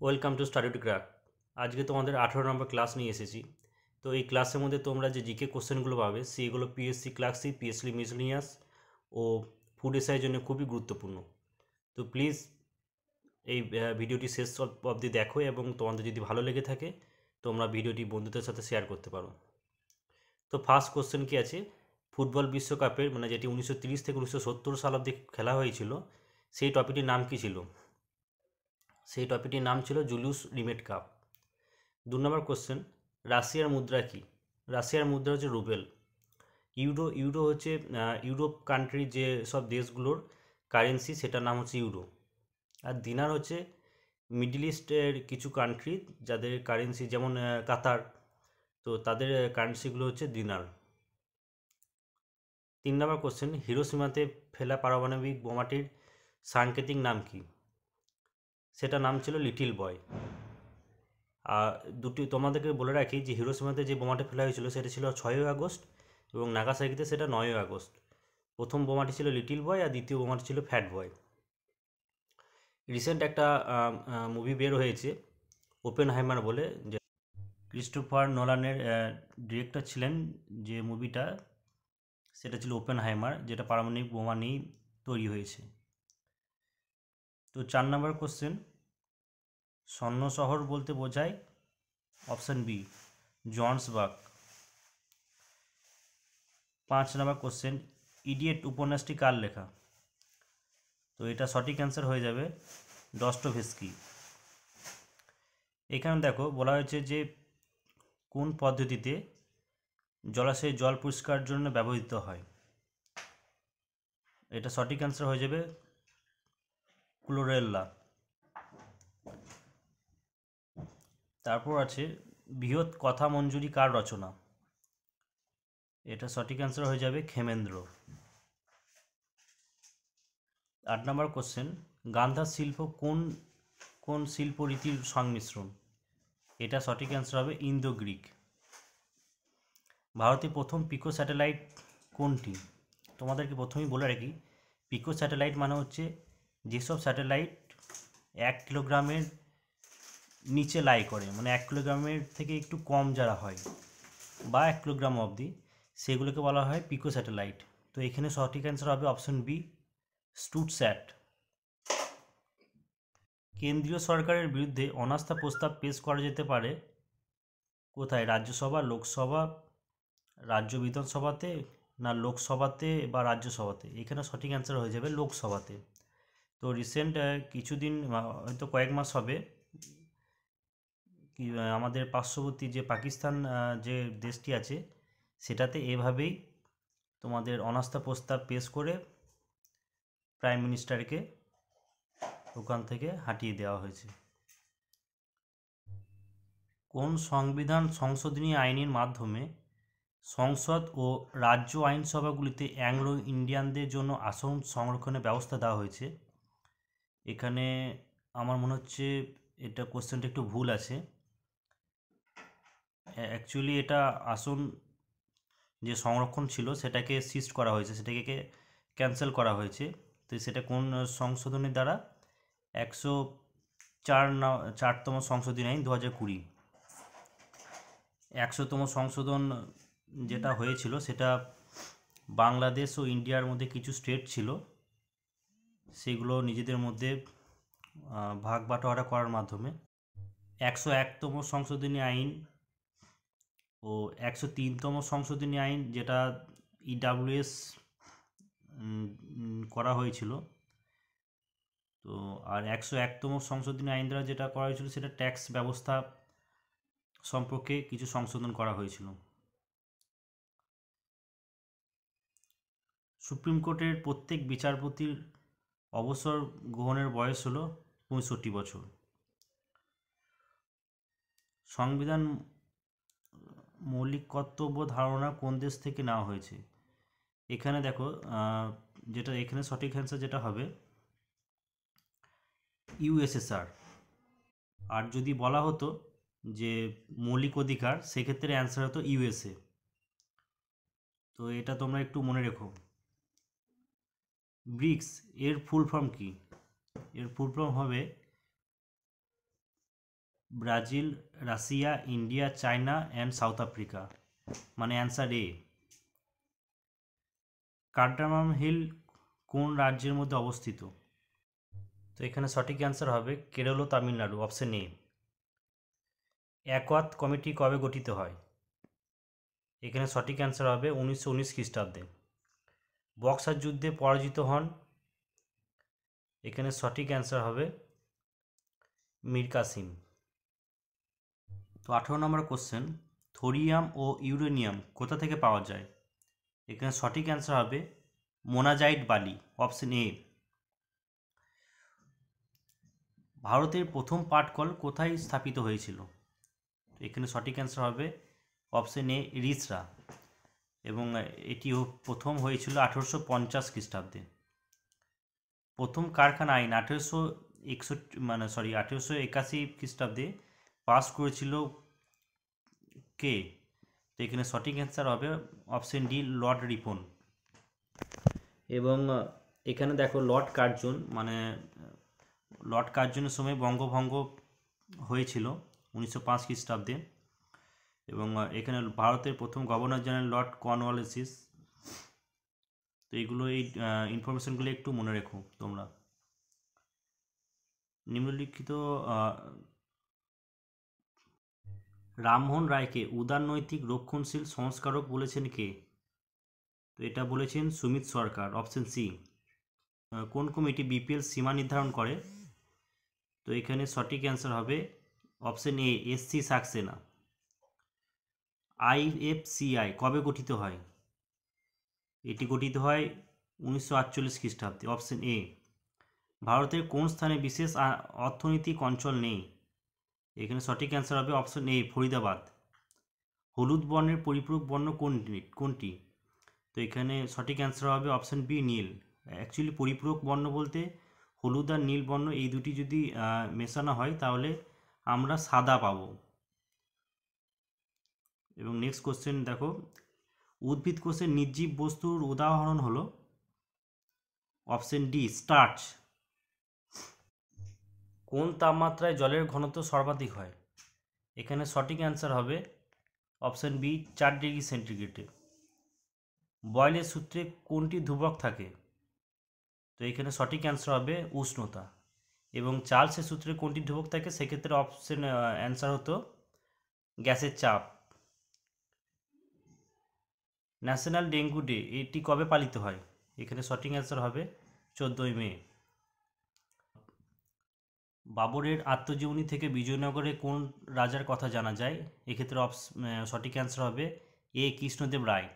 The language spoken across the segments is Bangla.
Welcome to study to crack. আজকে তোমাদের 18 নম্বর ক্লাস নিয়ে এসেছি। তো এই ক্লাসের মধ্যে তোমরা যে জিকে কোশ্চেনগুলো পাবে সেগুলো পিএসসি ক্লাসিক, পিএসসি মিসলিনিয়াস ও ফুড এসআইয়ের জন্য খুবই গুরুত্বপূর্ণ। তো প্লিজ এই ভিডিওটি শেষ অবধি দেখো এবং তোমাদের যদি ভালো লেগে থাকে তোমরা ভিডিওটি বন্ধুদের সাথে শেয়ার করতে পারো। তো ফার্স্ট কোশ্চেন কি আছে, ফুটবল বিশ্বকাপের মানে যেটি 1930 থেকে 1970 সাল অবধি খেলা হয়েছিল সেই টপিকটির নাম কি ছিল? সেই টপিকটির নাম ছিল জুলিয়াস রিমেট কাপ। 2 নম্বর কোশ্চেন, রাশিয়ার মুদ্রা কি? রাশিয়ার মুদ্রা হচ্ছে রুবেল। ইউরো হচ্ছে ইউরোপ কান্ট্রি যে সব দেশগুলোর কারেন্সি, সেটার নাম হচ্ছে ইউরো। আর দিনার হচ্ছে মিডল ইস্টের কিছু কান্ট্রি যাদের কারেন্সি, যেমন কাতার, তো তাদের কারেন্সিগুলো হচ্ছে দিনার। 3 নম্বর কোশ্চেন, হিরোশিমাতে ফেলা পারমাণবিক বোমাটির সাংকেতিক নাম কি? সেটা নাম ছিল লিটিল বয়। আর দুটি তোমাদেরকে বলে রাখি যে হিরোশিমাতে যে বোমাটি ফেলা হয়েছিল সেটা ছিল 6ই আগস্ট এবং নাগাসাকিতে সেটা 9ই আগস্ট। প্রথম বোমাটি ছিল লিটিল বয় আর দ্বিতীয় বোমাটি ছিল ফ্যাট বয়। রিসেন্ট একটা মুভি বের হয়েছে ওপেনহাইমার বলে, যে ক্রিস্টোফার নোলানের ডিরেক্টর ছিলেন। যে মুভিটা সেটা ছিল ওপেনহাইমার, যেটা পারমাণবিক বোমা নিয়েই তৈরি হয়েছে। তো 4 নম্বর কোশ্চেন, স্বর্ণ শহর বলতে বোঝায় অপশান বি জোহান্সবার্গ। 5 নম্বর কোশ্চেন, ইডিয়েট উপন্যাসটি কার লেখা? তো এটা সঠিক অ্যান্সার হয়ে যাবে ডস্টোভেস্কি। এখানে দেখো বলা হয়েছে যে কোন পদ্ধতিতে জলাশয়ে জল পরিষ্কারের জন্য ব্যবহৃত হয়। এটা সঠিক অ্যান্সার হয়ে যাবে ক্লোরেল্লা। তারপর আছে বৃহৎ কথা মঞ্জুরি কার রচনা? এটা সঠিক অ্যান্সার হয়ে যাবে ক্ষেমেন্দ্র। 8 নম্বর কোশ্চেন, গান্ধার শিল্প কোন কোন শিল্প রীতির সংমিশ্রণ? এটা সঠিক অ্যান্সার হবে ইন্দো গ্রিক। ভারতের প্রথম পিকো স্যাটেলাইট কোনটি? তোমাদেরকে প্রথমেই বলে রাখি, পিকো স্যাটেলাইট মানে হচ্ছে যেসব স্যাটেলাইট 1 কিলোগ্রামের নিচে লাই করে, মানে 1 কিলোগ্রামের থেকে একটু কম যারা হয় বা 1 কিলোগ্রাম অবধি, সেগুলোকে বলা হয় পিকো স্যাটেলাইট। তো এখানে সঠিক অ্যান্সার হবে অপশন বি স্টুটস্যাট। কেন্দ্রীয় সরকারের বিরুদ্ধে অনাস্থা প্রস্তাব পেশ করা যেতে পারে কোথায়? রাজ্যসভা, লোকসভা, রাজ্য বিধানসভাতে, না লোকসভাতে বা রাজ্যসভাতে? এখানে সঠিক অ্যান্সার হয়ে যাবে লোকসভাতে। তো রিসেন্ট কিছুদিন হয়তো কয়েক মাস হবে কি আমাদের পার্শ্ববর্তী যে পাকিস্তান যে দেশটি আছে সেটাতে এভাবেই তোমাদের অনাস্থা প্রস্তাব পেশ করে প্রাইম মিনিস্টারকে ওখান থেকে হাঁটিয়ে দেওয়া হয়েছে। কোন সংবিধান সংশোধনী আইনের মাধ্যমে সংসদ ও রাজ্য আইনসভাগুলিতে অ্যাংলো ইন্ডিয়ানদের জন্য আসন সংরক্ষণের ব্যবস্থা দেওয়া হয়েছে? এখানে আমার মনে হচ্ছে এটা কোশ্চেনটা একটু ভুল আছে। অ্যাকচুয়ালি এটা আসন যে সংরক্ষণ ছিল সেটাকে সিস্ট করা হয়েছে, সেটাকে ক্যান্সেল করা হয়েছে। তো সেটা কোন সংশোধনের দ্বারা? 104তম সংশোধনী আইন 2020। 100তম সংশোধন যেটা হয়েছিল সেটা বাংলাদেশ ও ইন্ডিয়ার মধ্যে কিছু স্টেট ছিল, সেগুলো নিজেদের মধ্যে ভাগ বাটোয়ারা করার মাধ্যমে 101তম সংশোধনী আইন ও 103তম সংশোধনী আইন, যেটা ইডাব্লিউএস করা হয়েছিল। তো আর 101তম সংশোধনী আইন দ্বারা যেটা করা হয়েছিল সেটা ট্যাক্স ব্যবস্থা সম্পর্কে কিছু সংশোধন করা হয়েছিল। সুপ্রিম কোর্টের প্রত্যেক বিচারপতির অবসর গ্রহণের বয়স হলো 65 বছর। সংবিধান মৌলিক কর্তব্য ধারণা কোন দেশ থেকে নেওয়া হয়েছে? এখানে দেখো যেটা এখানে সঠিক অ্যান্সার যেটা হবে ইউএসএসআর। আর যদি বলা হতো যে মৌলিক অধিকার, সেক্ষেত্রে অ্যান্সার হতো ইউএসএ। তো এটা তোমরা একটু মনে রেখো। ব্রিক্স এর ফুল ফর্ম কি? এর ফুল ফর্ম হবে Brazil, Russia, India, China and south Africa. মানে অ্যান্সার এ। কার্ডামাম হিল কোন রাজ্যের মধ্যে অবস্থিত? তো এখানে সঠিক অ্যান্সার হবে কেরল ও তামিলনাড়ু, অপশন এ। একওয়াত কমিটি কবে গঠিত হয়? এখানে সঠিক অ্যান্সার হবে 1919 খ্রিস্টাব্দে। বক্সার যুদ্ধে পরাজিত হন? এখানে সঠিক অ্যান্সার হবে মীর কাসিম। তো 18 নম্বর কোশ্চেন, থোরিয়াম ও ইউরেনিয়াম কোথা থেকে পাওয়া যায়? এখানে সঠিক অ্যান্সার হবে মোনাজাইট বালি, অপশন এ। ভারতের প্রথম পাটকল কোথায় স্থাপিত হয়েছিল? এখানে সঠিক অ্যান্সার হবে অপশন এ, রিসরা। এবং এটিও প্রথম হয়েছিল 1850 খ্রিস্টাব্দে। প্রথম কারখানা আইন 1881 খ্রিস্টাব্দে পাস করেছিল কে? তো এখানে সঠিক অ্যান্সার হবে অপশন ডি, লর্ড রিপন। এবং এখানে দেখো লর্ড কার্জন, মানে লর্ড কার্জনের সময় বঙ্গভঙ্গ হয়েছিল 1905 খ্রিস্টাব্দে। এবং এখানে ভারতের প্রথম গভর্নর জেনারেল লর্ড কর্নওয়ালিস। তো এইগুলো, এই ইনফরমেশনগুলো একটু মনে রেখো তোমরা। নিম্নলিখিত রামমোহন রায়কে উদারনৈতিক রক্ষণশীল সংস্কারক বলেছেন কে? তো এটা বলেছেন সুমিত সরকার, অপশন সি। কোন কমিটি বিপিএল সীমা নির্ধারণ করে? তো এখানে সঠিক অ্যান্সার হবে option A, SC Saxena. IFCI কবে গঠিত হয়? এটি গঠিত হয় 1948 খ্রিস্টাব্দে, অপশন এ। ভারতের কোন স্থানে বিশেষ অর্থনৈতিক অঞ্চল নেই? এখানে সঠিক অ্যান্সার হবে অপশন এ, ফরিদাবাদ। হলুদ বর্ণের পরিপূরক বর্ণ কোনটি? তো এখানে সঠিক অ্যান্সার হবে অপশন বি, নীল। অ্যাকচুয়ালি পরিপূরক বর্ণ বলতে হলুদ আর নীল বর্ণ, এই দুটি যদি মেশানো হয় তাহলে আমরা সাদা পাবো। এবং নেক্সট কোশ্চেন দেখো, উদ্ভিদ কোষের নির্জীব বস্তুর উদাহরণ হলো? Option D, starch. কোন তাপমাত্রায় জলের ঘনত্ব সর্বাধিক হয়? এখানে সঠিক অ্যান্সার হবে অপশন বি, 4 ডিগ্রি সেন্টিগ্রেডে। বয়েলের সূত্রে কোনটি ধ্রুবক থাকে? তো এখানে সঠিক অ্যান্সার হবে উষ্ণতা। এবং চার্লসের সূত্রে কোনটি ধ্রুবক থাকে? সেক্ষেত্রে অপশন অ্যান্সার হতো গ্যাসের চাপ। ন্যাশনাল ডেঙ্গু ডে এটি কবে পালিত হয়? এখানে সঠিক অ্যান্সার হবে 14ই মে। বাবরের আত্মজীবনী থেকে বিজয়নগরে কোন রাজার কথা জানা যায়? এক্ষেত্রে সঠিক অ্যান্সার হবে এ, কৃষ্ণদেব রায়।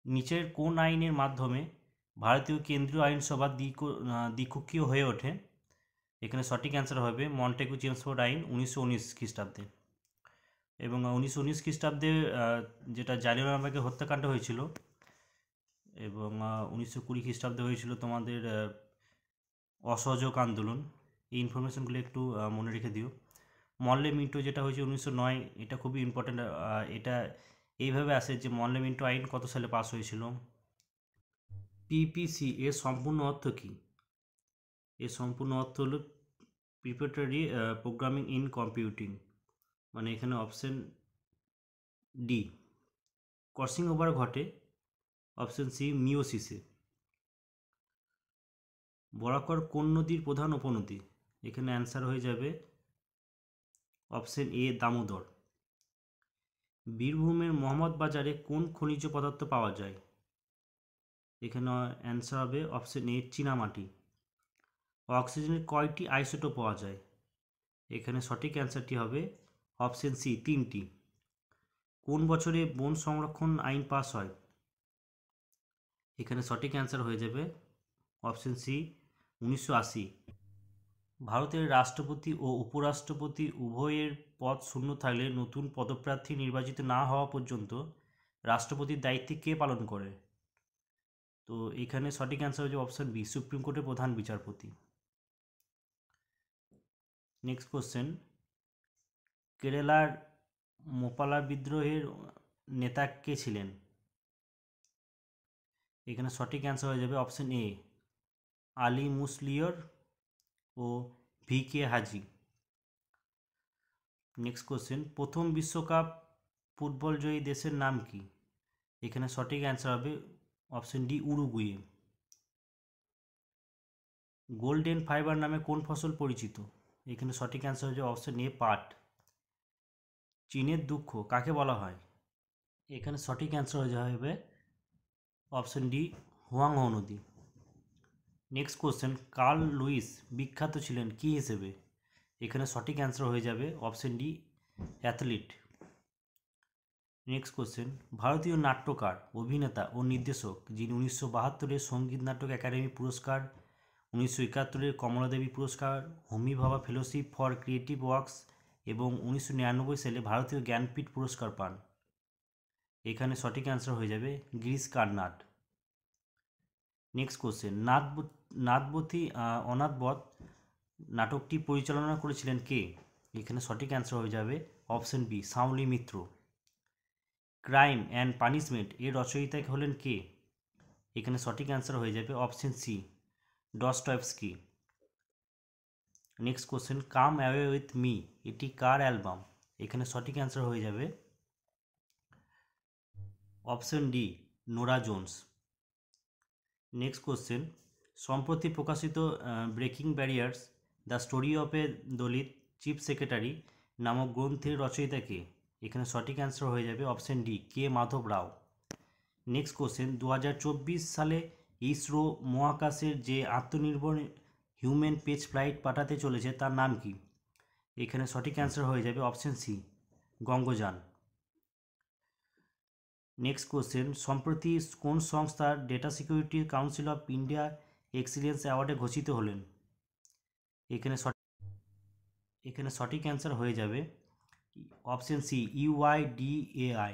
নিচের কোন আইনের মাধ্যমে ভারতীয় কেন্দ্রীয় আইনসভা দ্বিকক্ষীয় হয়ে ওঠে? এখানে সঠিক অ্যান্সার হবে মন্টেগু চেমসফোর্ড আইন 1919 খ্রিস্টাব্দে। এবং 1919 খ্রিস্টাব্দে যেটা জালিয়ানওয়ালাবাগের হত্যাকাণ্ড হয়েছিল, এবং 1920 খ্রিস্টাব্দে হয়েছিল তোমাদের অসহযোগ আন্দোলন। এই ইনফরমেশনগুলো একটু মনে রেখে দিও। মল্লে মিন্টো যেটা হয়েছে 1909, এটা খুবই ইম্পর্ট্যান্ট। এটা এইভাবে আসে যে মল্লে মিন্টো আইন কত সালে পাস হয়েছিল। পিপিসি এর সম্পূর্ণ অর্থ কী? এর সম্পূর্ণ অর্থ হলো প্রিপারেটরি প্রোগ্রামিং ইন কম্পিউটিং। মানে এখানে অপশন ডি, ক্রসিং ওভার ঘটে অপশন সি, মিওসিসে। বরাকর কোন নদীর প্রধান উপনদী? এখানে অ্যান্সার হয়ে যাবে অপশন এ, দামোদর। বীরভূমের মোহাম্মদবাজারে কোন খনিজ পদার্থ পাওয়া যায়? এখানে অ্যান্সার হবে অপশন এ, চীনামাটি। অক্সিজেনের কয়টি আইসোটোপ পাওয়া যায়? এখানে সঠিক অ্যান্সারটি হবে অপশন সি, 3টি। কোন বছরে বন সংরক্ষণ আইন পাস হয়? এখানে সঠিক অ্যান্সার হয়ে যাবে অপশন সি, 1980। ভারতের রাষ্ট্রপতি ও উপরাষ্ট্রপতি উভয়ের পদ শূন্য থাকলে নতুন পদপ্রার্থী নির্বাচিত না হওয়া পর্যন্ত রাষ্ট্রপতির দায়িত্ব কে পালন করে? তো এখানে সঠিক অ্যান্সার হচ্ছে অপশন বি, সুপ্রিম কোর্টের প্রধান বিচারপতি। নেক্সট কোশ্চেন, কেরালার মোপালা বিদ্রোহের নেতা কে ছিলেন? এখানে সঠিক অ্যান্সার হয়ে যাবে অপশন এ, আলী মুসলিয়র ও V K Haji. Next question, প্রথম বিশ্বকাপ ফুটবল জয়ী দেশের নাম কি? এখানে সঠিক অ্যান্সার হবে option D, Uruguay. Golden fibre নামে কোন ফসল পরিচিত? এখানে সঠিক অ্যান্সার হচ্ছে অপশন এ, পাট। চীনের দুঃখ কাকে বলা হয়? এখানে সঠিক অ্যান্সার হয়ে যাবে অপশন ডি, হুয়াংহো নদী। নেক্সট কোশ্চেন, কার্ল লুইস বিখ্যাত ছিলেন কী হিসেবে? এখানে সঠিক অ্যান্সার হয়ে যাবে option D, athlete. Next question, ভারতীয় নাট্যকার, অভিনেতা ও নির্দেশক যিনি 1972-এর সঙ্গীত নাটক একাডেমি পুরস্কার, 1971-এর কমলাদেবী পুরস্কার, হোমি ভাবা ফেলোশিপ ফর ক্রিয়েটিভ ওয়ার্কস এবং 1999 সালে ভারতীয় জ্ঞানপীঠ পুরস্কার পান? এখানে সঠিক অ্যান্সার হয়ে যাবে গিরিশ কার্নাড। নেক্সট কোশ্চেন, নাথবতী অনাথবধ নাটকটি পরিচালনা করেছিলেন কে? এখানে সঠিক অ্যান্সার হয়ে যাবে option B, Shaoli Mitra. Crime and punishment এর রচয়িতা হলেন কে? এখানে সঠিক অ্যান্সার হয়ে যাবে option C, Dostoevsky. Next question, come away with me এটি কার অ্যালবাম? এখানে সঠিক অ্যান্সার হয়ে যাবে option D, Norah Jones. Next question, সম্প্রতি প্রকাশিত breaking barriers the story of a Dalit chief secretary নামক গ্রন্থের রচয়িতা কে? এখানে সঠিক অ্যান্সার হয়ে যাবে অপশন ডি, কে মাধব রাও। নেক্সট কোশ্চেন, 2024 সালে ইসরো মহাকাশের যে আত্মনির্ভর হিউম্যান স্পেস ফ্লাইট পাঠাতে চলেছে তার নাম কি? এখানে সঠিক অ্যান্সার হয়ে যাবে option C, Gaganyaan. Next question, সম্প্রতি কোন সংস্থার data security council of India excellence অ্যাওয়ার্ডে ঘোষিত হলেন? এখানে সঠিক অ্যান্সার হয়ে যাবে অপশন সি, ইউআইডিএআই।